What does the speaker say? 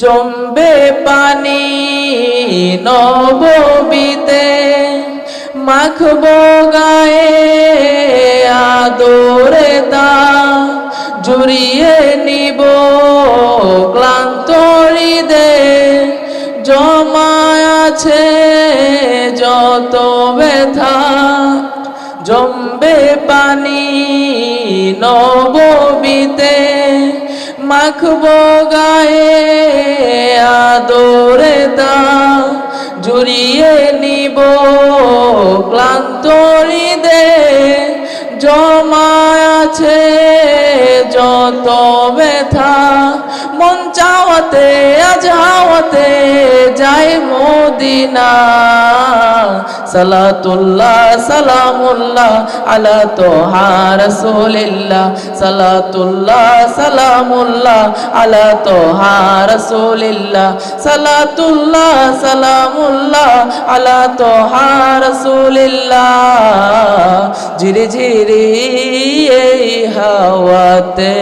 জমবে পানি নববীতে, মাখবো গায়ে আদরে তা, জুড়িয়ে নিব ক্লান্ত হৃদয়ে, জমা আছে যত ব্যথা। জমবে পানি নববীতে, মাখবো গায়ে আদরে তা, জুড়িয়ে নিব ক্লান্ত হৃদয়ে, জমা আছে যত ব্যথা। মন চাওয়াতে আজ হাওয়াতে যাই মদিনা, সালাতুল্লাহ সালামুল্লাহ আলা তোহা রাসূলিল্লাহ, সালাতুল্লাহ সালামুল্লাহ আলা তোহা রাসূলিল্লাহ, সালাতুল্লাহ সালামুল্লাহ আলা তোহা রাসূলিল্লাহ। ঝিরি ঝিরি এই হাওয়াতে